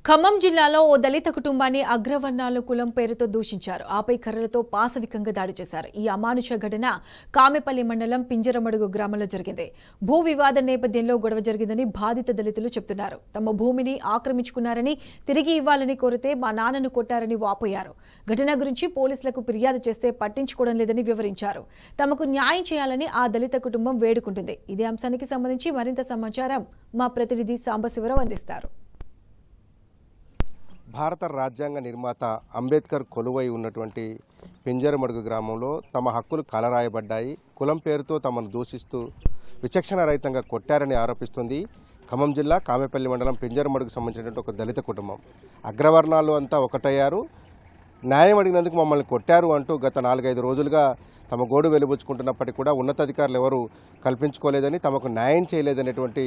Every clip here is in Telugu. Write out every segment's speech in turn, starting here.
ఖమ్మం జిల్లాలో ఓ దళిత కుటుంబాన్ని అగ్రవర్ణాల కులం పేరుతో దూషించారు. ఆపై కర్రలతో పాశవికంగా దాడి చేశారు. ఈ అమానుష ఘటన కామెపల్లి మండలం పింజరమడుగు గ్రామంలో జరిగింది. భూ వివాద నేపథ్యంలో గొడవ జరిగిందని బాధిత దళితులు చెబుతున్నారు. తమ భూమిని ఆక్రమించుకున్నారని, తిరిగి ఇవ్వాలని కోరితే మా నాన్నను కొట్టారని వాపోయారు. ఘటన గురించి పోలీసులకు ఫిర్యాదు చేస్తే పట్టించుకోవడం లేదని వివరించారు. తమకు న్యాయం చేయాలని ఆ దళిత కుటుంబం వేడుకుంటుంది. ఇదే అంశానికి సంబంధించి మరింత సమాచారం మా ప్రతినిధి సాంబశివరావు అందిస్తారు. భారత రాజ్యాంగ నిర్మాత అంబేద్కర్ కొలువై ఉన్నటువంటి పింజరమడుగు గ్రామంలో తమ హక్కులు కలరాయబడ్డాయి. కులం పేరుతో తమను దూషిస్తూ విచక్షణ రహితంగా కొట్టారని ఆరోపిస్తుంది ఖమ్మం జిల్లా కామెపల్లి మండలం పింజరమడుగు సంబంధించినటువంటి ఒక దళిత కుటుంబం. అగ్రవర్ణాలు అంతా ఒకటయ్యారు, న్యాయం అడిగినందుకు మమ్మల్ని కొట్టారు అంటూ గత 4-5 రోజులుగా తమ గోడు వెలుబుచ్చుకుంటున్నప్పటికీ కూడా ఉన్నతాధికారులు ఎవరు కల్పించుకోలేదని, తమకు న్యాయం చేయలేదనేటువంటి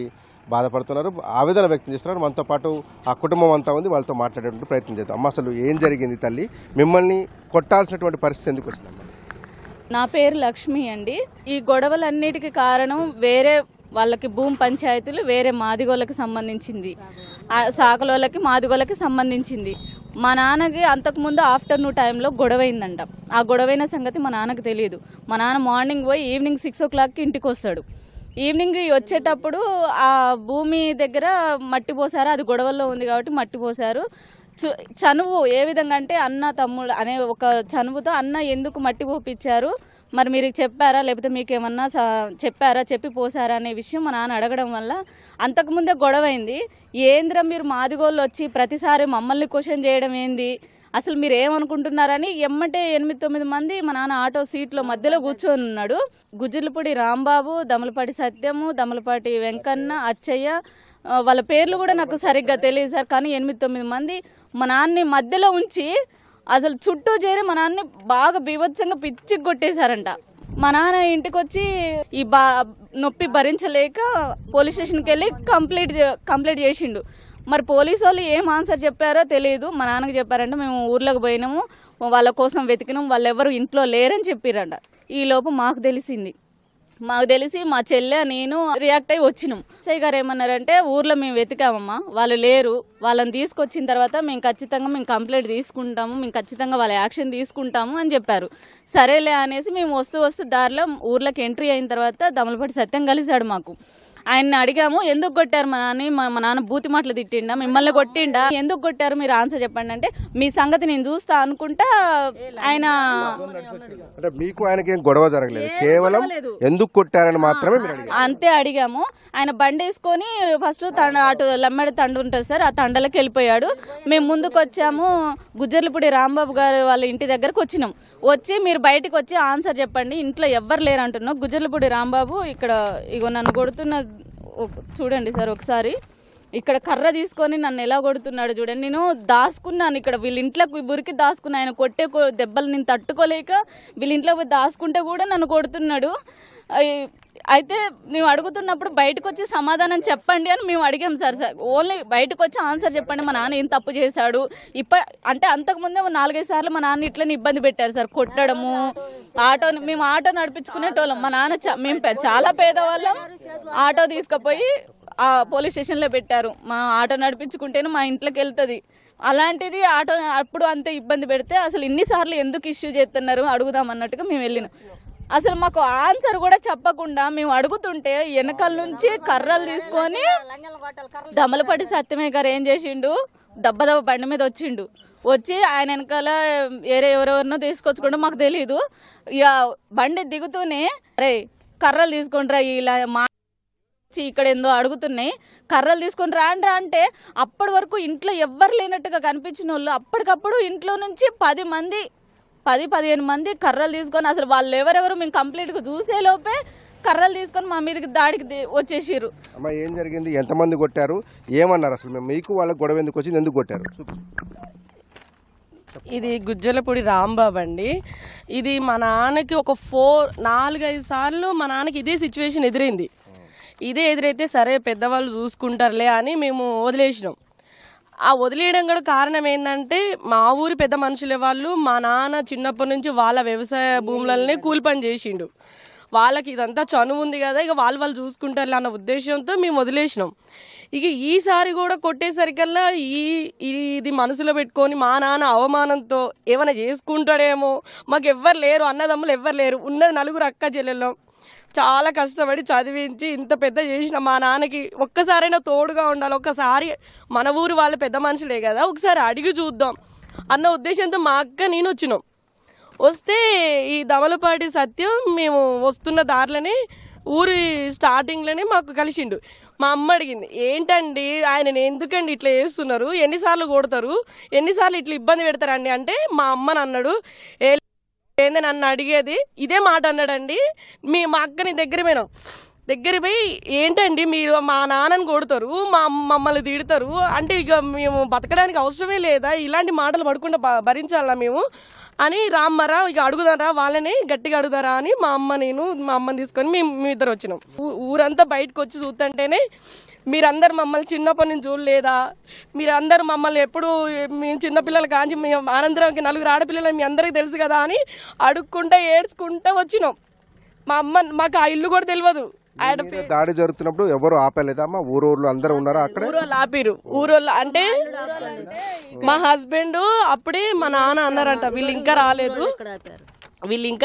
బాధపడుతున్నారు, ఆవేదన వ్యక్తం చేస్తున్నారు. మనతో పాటు ఆ కుటుంబం అంతా ఉంది, వాళ్ళతో మాట్లాడేటువంటి ప్రయత్నం చేద్దాం. అమ్మ, అసలు ఏం జరిగింది తల్లి? మిమ్మల్ని కొట్టాల్సినటువంటి పరిస్థితి ఎందుకు వచ్చిందమ్మా? నా పేరు లక్ష్మి అండి. ఈ గొడవలన్నిటికీ కారణం వేరే వాళ్ళకి భూమి పంచాయతీలు వేరే మాదిగోళ్ళకి సంబంధించింది, సాకలోళ్ళకి మాదిగోళ్ళకి సంబంధించింది. మా నాన్నకి అంతకుముందు ఆఫ్టర్నూన్ టైంలో గొడవైందంట. ఆ గొడవైన సంగతి మా నాన్నకు తెలియదు. మా నాన్న మార్నింగ్ పోయి ఈవినింగ్ 6 o'clockకి ఇంటికి వస్తాడు. ఈవినింగ్ వచ్చేటప్పుడు ఆ భూమి దగ్గర మట్టి పోసారు. అది గొడవల్లో ఉంది కాబట్టి మట్టి పోసారు. చనువు ఏ విధంగా అంటే అన్న తమ్ముడు అనే ఒక చనువుతో అన్న ఎందుకు మట్టి పోపించారు, మరి మీరు చెప్పారా, లేకపోతే మీకేమన్నా చెప్పారా, చెప్పి పోసారా అనే విషయం మా నాన్న అడగడం వల్ల అంతకుముందే గొడవైంది. ఏంద్రా మీరు మాదిగోళ్ళు వచ్చి ప్రతిసారి మమ్మల్ని క్వశ్చన్ చేయడం ఏంది, అసలు మీరు ఏమనుకుంటున్నారని ఎమ్మటే 8-9 మంది మా నాన్న ఆటో సీట్లో మధ్యలో కూర్చొని ఉన్నాడు. గుజ్జులపూడి రాంబాబు, దమలపాటి సత్యము, దమలపాటి వెంకన్న, అచ్చయ్య, వాళ్ళ పేర్లు కూడా నాకు సరిగ్గా తెలియదు సార్. కానీ 8-9 మంది మా నాన్నని మధ్యలో ఉంచి అసలు చుట్టూ చేరి మా నాన్నని బాగా బీభత్సంగా పిచ్చి కొట్టేశారంట. మా నాన్న ఇంటికి వచ్చి ఈ నొప్పి భరించలేక పోలీస్ స్టేషన్కి వెళ్ళి కంప్లైంట్ చేసిండు. మరి పోలీసు వాళ్ళు ఏం ఆన్సర్ చెప్పారో తెలియదు. మా నాన్నకి చెప్పారంట మేము ఊర్లోకి పోయినాము, వాళ్ళ కోసం వెతికినాం, వాళ్ళు ఎవరు ఇంట్లో లేరని చెప్పారంట. ఈ లోపు మాకు తెలిసి మా చెల్లె నేను రియాక్ట్ అయ్యి వచ్చినాం. ఎస్ఐ గారు ఏమన్నారంటే ఊర్లో మేము వెతికామమ్మా, వాళ్ళు లేరు, వాళ్ళని తీసుకొచ్చిన తర్వాత మేము ఖచ్చితంగా కంప్లైంట్ తీసుకుంటాము, మేము ఖచ్చితంగా వాళ్ళ యాక్షన్ తీసుకుంటాము అని చెప్పారు. సరేలే అనేసి మేము వస్తూ దారిలో ఊర్లోకి ఎంట్రీ అయిన తర్వాత దమలపాటి సత్యం కలిశాడు మాకు. ఆయన్ని అడిగాము, ఎందుకు కొట్టారు మా నాన్న బూతి మాటలు తిట్టిండా, మిమ్మల్ని కొట్టిండా, ఎందుకు కొట్టారు మీరు ఆన్సర్ చెప్పండి అంటే మీ సంగతి నేను చూస్తా అనుకుంటా ఆయన మీకు ఆయనకి ఏం గొడవ జరగలేదు, కేవలం ఎందుకు కొట్టారని మాత్రమే అంతే అడిగాము. ఆయన బండి వేసుకొని ఫస్ట్ అటు లమ్మడి తండు ఉంటుంది సార్, ఆ తండలకి వెళ్ళిపోయాడు. మేము ముందుకు వచ్చాము, గుజ్జర్లపూడి రాంబాబు గారు వాళ్ళ ఇంటి దగ్గరకు వచ్చినాం. వచ్చి మీరు బయటకు వచ్చి ఆన్సర్ చెప్పండి, ఇంట్లో ఎవ్వరు లేరు అంటున్నాం. గుజ్జర్లపూడి రాంబాబు ఇక్కడ ఇగో నన్ను కొడుతున్న చూడండి సార్, ఒకసారి ఇక్కడ కర్ర తీసుకొని నన్ను ఎలా కొడుతున్నాడు చూడండి. నేను దాచుకున్నాను ఇక్కడ, వీళ్ళ ఇంట్లోకి బురికి దాచుకున్నా. ఆయన కొట్టే దెబ్బలు నేను తట్టుకోలేక వీళ్ళ ఇంట్లో పోయి దాచుకుంటే కూడా నన్ను కొడుతున్నాడు. అయితే మేము అడుగుతున్నప్పుడు బయటకు వచ్చి సమాధానం చెప్పండి అని మేము అడిగాం సార్. ఓన్లీ బయటకు వచ్చి ఆన్సర్ చెప్పండి, మా నాన్న ఏం తప్పు చేశాడు. అంటే అంతకుముందే 4-5 సార్లు మా నాన్న ఇట్లని ఇబ్బంది పెట్టారు సార్, కొట్టడము. మేము ఆటో నడిపించుకునేటోళ్ళం. మా నాన్న మేము చాలా పేదవాళ్ళం. ఆటో తీసుకుపోయి పోలీస్ స్టేషన్లో పెట్టారు. మా ఆటో నడిపించుకుంటేనే మా ఇంట్లోకి వెళ్తుంది. అలాంటిది ఆటో అప్పుడు అంతే ఇబ్బంది పెడితే అసలు ఇన్నిసార్లు ఎందుకు ఇష్యూ చేస్తున్నారు అడుగుదాం అన్నట్టుగా మేము వెళ్ళినాం. అసలు మాకు ఆన్సర్ కూడా చెప్పకుండా మేము అడుగుతుంటే వెనకాల నుంచి కర్రలు తీసుకొని దమలపాటి సత్యమే గారు ఏం చేసిండు, దెబ్బ బండి మీద వచ్చి ఆయన వెనకాల ఎవరెవరినో తీసుకొచ్చుకుంటూ మాకు తెలీదు. ఇక బండి దిగుతూనే అరే కర్రలు తీసుకుంటారా, ఇలా మా ఇక్కడ ఏందో అడుగుతున్నాయి, కర్రలు తీసుకొని రాండ్రా అంటే అప్పటి వరకు ఇంట్లో ఎవ్వరు లేనట్టుగా కనిపించిన వాళ్ళు అప్పటికప్పుడు ఇంట్లో నుంచి 10-15 మంది కర్రలు తీసుకొని, అసలు వాళ్ళు ఎవరెవరు మేము కంప్లీట్గా చూసే లోపే కర్రలు తీసుకొని మా మీదకి దాడికి వచ్చేసారు. అమ్మా, ఏం జరిగింది, ఎంతమంది కొట్టారు, ఏమన్నారు అసలు? మీకు వాళ్ళ గొడవ ఎందుకు వచ్చింది, ఎందుకు కొట్టారు? ఇది గుజ్జలపూడి రాంబాబు అండి. ఇది మా నాన్నకి ఒక 4-5 సార్లు మా నాన్నకి ఇదే సిచ్యువేషన్ ఎదురైంది. ఇదే ఎదురైతే సరే పెద్దవాళ్ళు చూసుకుంటారులే అని మేము వదిలేసినాం. ఆ వదిలేయడం కూడా కారణం ఏంటంటే మా ఊరి పెద్ద మనుషులే వాళ్ళు, మా నాన్న చిన్నప్పటి నుంచి వాళ్ళ వ్యవసాయ భూములనే కూలి పని చేసిండు. వాళ్ళకి ఇదంతా చనువు ఉంది కదా, ఇక వాళ్ళు చూసుకుంటారు అన్న ఉద్దేశంతో మేము వదిలేసినాం. ఇక ఈసారి కూడా కొట్టేసరికల్లా ఇది మనసులో పెట్టుకొని మా నాన్న అవమానంతో ఏమైనా చేసుకుంటాడేమో, మాకు ఎవ్వరు లేరు, అన్నదమ్ములు ఎవ్వరు లేరు, ఉన్నది 4 అక్క చెల్లెళ్ళం. చాలా కష్టపడి చదివించి ఇంత పెద్ద చేసిన మా నాన్నకి ఒక్కసారైనా తోడుగా ఉండాలి, ఒక్కసారి మన ఊరు వాళ్ళ పెద్ద మనుషులే కదా ఒకసారి అడిగి చూద్దాం అన్న ఉద్దేశంతో మా అక్క నేను వచ్చినాం. వస్తే ఈ దమలపాటి సత్యం మేము వస్తున్న దారిలోనే ఊరి స్టార్టింగ్లోనే మాకు కలిసిండు. మా అమ్మ అడిగింది, ఏంటండి ఆయనని ఎందుకండి ఇట్లా చేస్తున్నారు, ఎన్నిసార్లు కొడతారు, ఎన్నిసార్లు ఇట్లా ఇబ్బంది పెడతారండి అంటే మా అమ్మని అన్నాడు, ఏంది నన్ను అడిగేది, ఇదే మాట అన్నాడండి. మా అక్కని దగ్గర పోయి ఏంటండి మీరు మా నాన్నని కొడతారు, మమ్మల్ని తిడతారు అంటే ఇక మేము బతకడానికి అవసరమే లేదా, ఇలాంటి మాటలు పడకుండా భరించాలా మేము అని, రామ్మరా ఇక అడుగుదారా వాళ్ళని గట్టిగా అడుగుదారా అని మా అమ్మని తీసుకొని మేము ఇద్దరు వచ్చినాం. ఊరంతా బయటకు వచ్చి చూస్తుంటేనే మీరందరు మమ్మల్ని చిన్నప్పటి నుంచి చూడలేదా, మీరందరూ మమ్మల్ని ఎప్పుడు మేము చిన్నపిల్లలు కాంచి మేము ఆనందరానికి 4 ఆడపిల్లలు మీ అందరికీ తెలుసు కదా అని అడుక్కుంటా ఏడ్చుకుంటా వచ్చినాం. మా అమ్మ మాకు ఆ ఇల్లు కూడా తెలియదు. దాడి జరుగుతున్నప్పుడు ఎవరు ఆపలేదమ్మా? ఊరోళ్ళు అందరూ ఉన్నారా అక్కడ? ఊరోళ్ళు ఆపిరు. ఊరోళ్ళు అంటే మా హస్బెండ్ అప్పుడే మా నాన్న అన్నారంట, వీళ్ళు ఇంకా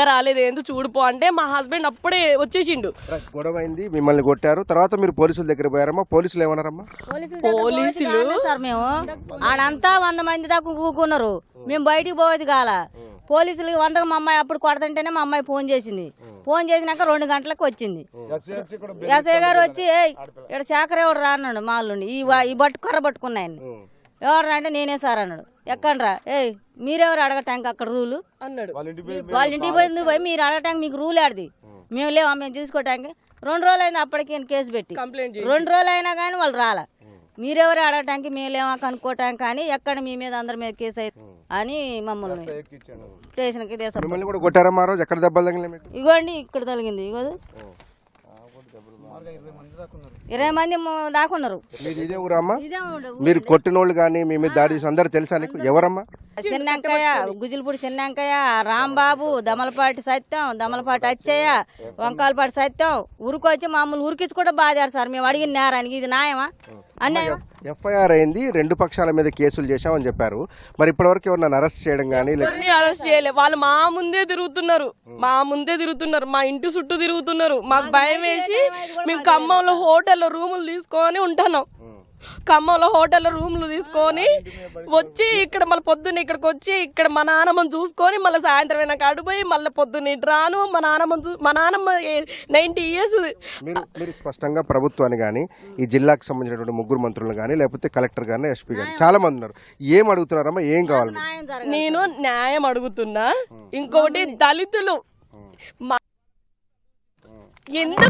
రాలేదు ఏందో చూడుపో అంటే మా హస్బెండ్ అప్పుడే వచ్చేసిండు. గొడవ అయింది, మిమ్మల్ని కొట్టారు, తర్వాత మీరు పోలీసుల దగ్గర పోయారమ్మా? పోలీసులు ఏమన్నారమ్మా? పోలీసులు సార్ మేము ఆడంతా 100 మంది దాకా ఊకున్నారు, మేము బయటికి పోయేది కాల. పోలీసులు 100కు మా అమ్మాయి అప్పుడు కొడతంటేనే మా అమ్మాయి ఫోన్ చేసింది. ఫోన్ చేసినాక 2 గంటలకు వచ్చింది. ఎస్ఐ గారు వచ్చి ఇక్కడ శాఖర్ ఎవడు రా అన్నాడు. మా వాళ్ళుండి ఈ కర్ర పట్టుకున్నాయని, ఎవరు అంటే నేనే సార్ అన్నాడు. ఎక్కండ్రా, మీరెవరు అడగటానికి అక్కడ రూలు అన్నాడు. వాళ్ళ ఇంటికి పోయి మీరు అడగటానికి మీకు రూల్ ఆడిది, మేము లేవా మేము చూసుకోవటానికి. 2 రోజులు అయింది అప్పటికి కేసు పెట్టి, 2 రోజులు అయినా కానీ వాళ్ళు రాలా. మీరెవరు అడగటానికి మేమేమో కనుక్కోవటానికి కానీ ఎక్కడ మీ మీద అందరి మీద కేసు అయింది అని మమ్మల్ని స్టేషన్కి తీసుకు. ఎక్కడ దెబ్బలు తగిలినాయి? ఇగోండి ఇక్కడ తగిలింది, ఇగో 20 మంది దాకున్నారు. ఇదే ఊరమ్మా? మీరు కొట్టినోళ్ళు కానీ మీ మీద దాడి చేసి అందరు తెలుసా నీకు? ఎవరమ్మా? చిన్నంకయ్య, గుజిల్పూడి చిన్నంకయ్య, రాంబాబు, దమలపాటి సత్యం, దమలపాటి అచ్చయ్య, వంకాలపాటి సత్యం ఊరికొచ్చి మామూలు ఊరికిచ్చి కూడా బాధారు సార్. మేము అడిగిన నేరానికి ఇది న్యాయమా? అన్యాయం. ఎఫ్ఐఆర్ అయింది, 2 పక్షాల మీద కేసులు చేశామని చెప్పారు. మరి ఇప్పటివరకు ఎవరిని అరెస్ట్ చేయడం కానీ? అరెస్ట్ చేయలేదు. వాళ్ళు మా ముందే తిరుగుతున్నారు, మా ఇంటి చుట్టూ తిరుగుతున్నారు. మాకు భయం వేసి మేము ఖమ్మంలో హోటల్లో రూములు తీసుకొని ఉంటున్నాం. ఖమ్మంలో హోటల్లో రూములు తీసుకొని వచ్చి ఇక్కడ మళ్ళీ పొద్దున్న ఇక్కడికి వచ్చి ఇక్కడ మా నాన్నమ్మని చూసుకొని మళ్ళీ సాయంత్రం అయినాక అడిపోయి మళ్ళీ పొద్దున్న ఇటు రాను. మా నాన్నమ్మ 90 ఇయర్స్. మీరు స్పష్టంగా ప్రభుత్వాన్ని కానీ ఈ జిల్లాకు సంబంధించినటువంటి 3 మంత్రులు కానీ లేకపోతే కలెక్టర్ కానీ ఎస్పీ కానీ చాలా మంది ఉన్నారు, ఏం అడుగుతున్నారమ్మా? ఏం కావాలి? నేను న్యాయం అడుగుతున్నా. ఇంకొకటి దళితులు ఎందుకు